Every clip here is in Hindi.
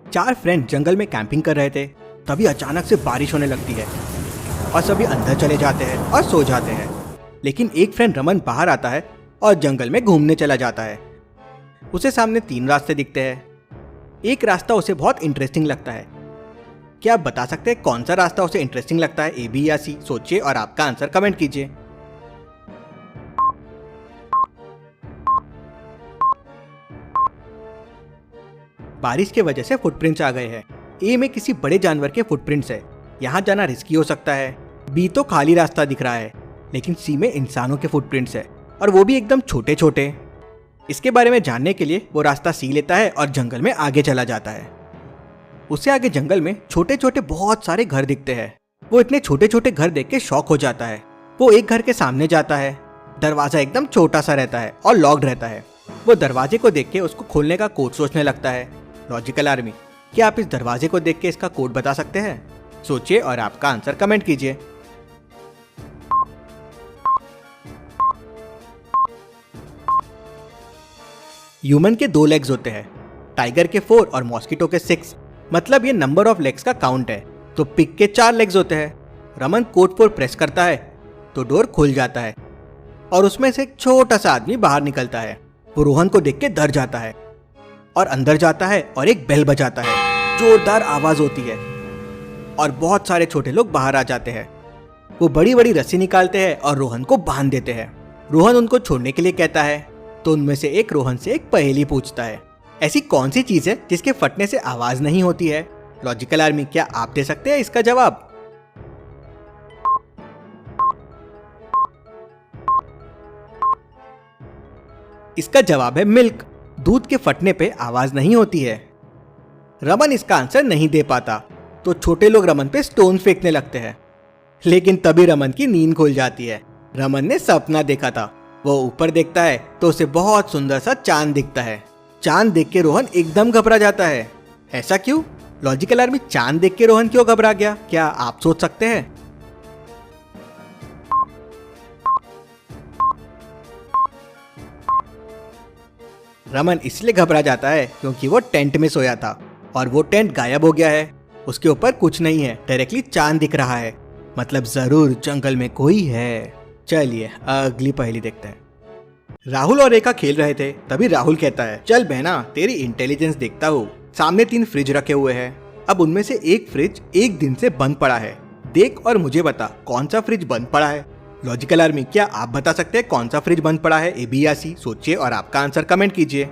चार फ्रेंड जंगल में कैंपिंग कर रहे थे। तभी अचानक से बारिश होने लगती है और सभी अंदर चले जाते हैं और सो जाते हैं। लेकिन एक फ्रेंड रमन बाहर आता है और जंगल में घूमने चला जाता है। उसे सामने तीन रास्ते दिखते हैं। एक रास्ता उसे बहुत इंटरेस्टिंग लगता है। क्या आप बता सकते हैं कौन सा रास्ता उसे इंटरेस्टिंग लगता है, ए बी या सी? सोचिए और आपका आंसर कमेंट कीजिए। बारिश के वजह से फुटप्रिंट्स आ गए हैं। ए में किसी बड़े जानवर के फुटप्रिंट्स है। यहाँ जाना रिस्की हो सकता है। बी तो खाली रास्ता दिख रहा है, लेकिन सी में इंसानों के फुटप्रिंट्स है और वो भी एकदम छोटे छोटे। इसके बारे में जानने के लिए वो रास्ता सी लेता है और जंगल में आगे चला जाता है। उससे आगे जंगल में छोटे छोटे बहुत सारे घर दिखते हैं। वो इतने छोटे छोटे घर देख के शॉक हो जाता है। वो एक घर के सामने जाता है। दरवाजा एकदम छोटा सा रहता है और लॉक्ड रहता है। वो दरवाजे को देख के उसको खोलने का कोड सोचने लगता है। लॉजिकल आर्मी, क्या आप इस दरवाजे को देख के इसका कोड बता सकते हैं? सोचिए और आपका आंसर कमेंट कीजिए। ह्यूमन के 2 लेग्स होते हैं, टाइगर के 4 और मॉस्किटो के 6। मतलब ये नंबर ऑफ लेग्स का काउंट है। तो पिग के 4 लेग्स होते हैं। रमन कोड 4 प्रेस करता है तो डोर खुल जाता है और उसमें से एक छोटा सा आदमी बाहर निकलता है। वो रोहन को देख के डर जाता है और अंदर जाता है और एक बेल बजाता है। जोरदार आवाज होती है और बहुत सारे छोटे लोग बाहर आ जाते हैं। वो बड़ी बड़ी रस्सी निकालते हैं और रोहन को बांध देते हैं। रोहन उनको छोड़ने के लिए कहता है तो उनमें से एक रोहन से एक पहेली पूछता है। ऐसी कौन सी चीज है जिसके फटने से आवाज नहीं होती है? लॉजिकल आर्मी, क्या आप दे सकते हैं इसका जवाब? इसका जवाब है मिल्क। दूध के फटने पे आवाज नहीं होती है। रमन इसका आंसर नहीं दे पाता तो छोटे लोग रमन पे स्टोन फेंकने लगते हैं। लेकिन तभी रमन की नींद खुल जाती है। रमन ने सपना देखा था। वो ऊपर देखता है तो उसे बहुत सुंदर सा चांद दिखता है। चांद देख के रोहन एकदम घबरा जाता है। ऐसा क्यों? लॉजिकल आर्मी, चांद देख के रोहन क्यों घबरा गया? क्या आप सोच सकते हैं? रमन इसलिए घबरा जाता है क्योंकि वो टेंट में सोया था और वो टेंट गायब हो गया है। उसके ऊपर कुछ नहीं है, डायरेक्टली चांद दिख रहा है। मतलब जरूर जंगल में कोई है। चलिए अगली पहेली देखते हैं। राहुल और रेखा खेल रहे थे। तभी राहुल कहता है, चल बहना तेरी इंटेलिजेंस देखता हूँ। सामने 3 फ्रिज रखे हुए हैं। अब उनमें से एक फ्रिज एक दिन से बंद पड़ा है। देख और मुझे बता कौन सा फ्रिज बंद पड़ा है। लॉजिकल आर्मी, क्या आप बता सकते हैं कौन सा फ्रिज बंद पड़ा है, ए बी या सी? सोचिए और आपका आंसर कमेंट कीजिए।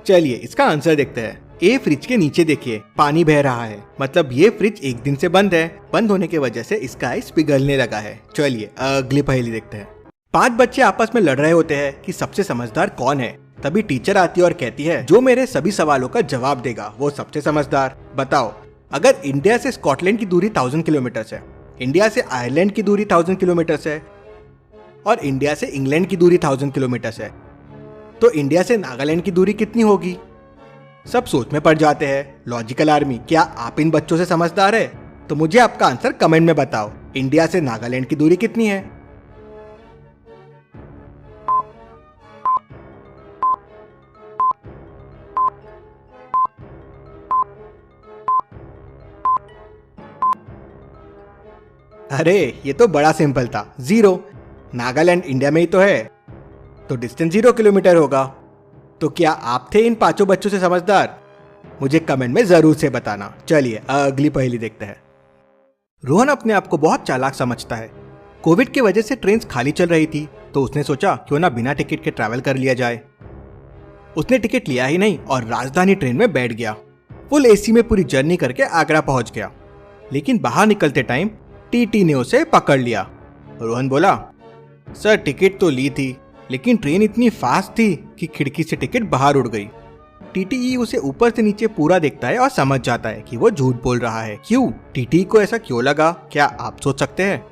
चलिए इसका आंसर देखते हैं। ए फ्रिज के नीचे देखिए, पानी बह रहा है। मतलब ये फ्रिज एक दिन से बंद है। बंद होने की वजह से इसका आइस पिघलने लगा है। चलिए अगली पहेली देखते हैं। 5 बच्चे आपस में लड़ रहे होते हैं कि सबसे समझदार कौन है। तभी टीचर आती है और कहती है, जो मेरे सभी सवालों का जवाब देगा वो सबसे समझदार। बताओ, अगर इंडिया से स्कॉटलैंड की दूरी 1000 किलोमीटर है, इंडिया से आयरलैंड की दूरी 1000 किलोमीटर है और इंडिया से इंग्लैंड की दूरी 1000 किलोमीटर है, तो इंडिया से नागालैंड की दूरी कितनी होगी? सब सोच में पड़ जाते हैं। लॉजिकल आर्मी, क्या आप इन बच्चों से समझदार है? तो मुझे आपका आंसर कमेंट में बताओ। इंडिया से नागालैंड की दूरी कितनी है? अरे ये तो बड़ा सिंपल था, 0। नागालैंड इंडिया में ही तो है, तो डिस्टेंस 0 किलोमीटर होगा। तो क्या आप थे इन 5 बच्चों से समझदार? मुझे कमेंट में जरूर से बताना। चलिए अगली पहेली देखते हैं। रोहन अपने आप को बहुत चालाक समझता है। कोविड की वजह से ट्रेन खाली चल रही थी तो उसने सोचा क्यों ना बिना टिकट के ट्रैवल कर लिया जाए। उसने टिकट लिया ही नहीं और राजधानी ट्रेन में बैठ गया। फुल एसी में पूरी जर्नी करके आगरा पहुंच गया। लेकिन बाहर निकलते टाइम टीटी ने उसे पकड़ लिया। रोहन बोला, सर टिकट तो ली थी, लेकिन ट्रेन इतनी फास्ट थी कि खिड़की से टिकट बाहर उड़ गई। टीटी उसे ऊपर से नीचे पूरा देखता है और समझ जाता है कि वो झूठ बोल रहा है। क्यों? टीटी को ऐसा क्यों लगा? क्या आप सोच सकते हैं?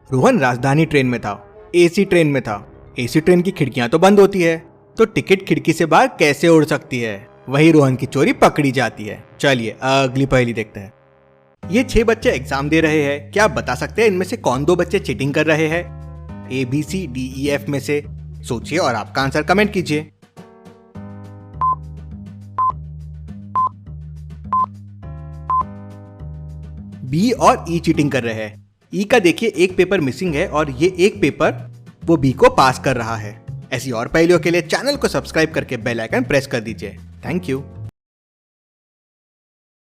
रोहन राजधानी ट्रेन में था। एसी ट्रेन में था। एसी ट्रेन की खिड़कियां तो बंद होती है, तो टिकट खिड़की से बाहर कैसे उड़ सकती है? वही रोहन की चोरी पकड़ी जाती है। चलिए अगली पहेली देखते हैं। ये 6 बच्चे एग्जाम दे रहे हैं। क्या आप बता सकते हैं इनमें से कौन 2 बच्चे चीटिंग कर रहे हैं? ABCDEF में से सोचिए और आपका आंसर कमेंट कीजिए। बी और ई चीटिंग कर रहे हैं। ई का देखिए एक पेपर मिसिंग है और ये एक पेपर वो बी को पास कर रहा है। ऐसी और पहेलियों के लिए चैनल को सब्सक्राइब करके बेल आइकन प्रेस कर दीजिए। Thank you.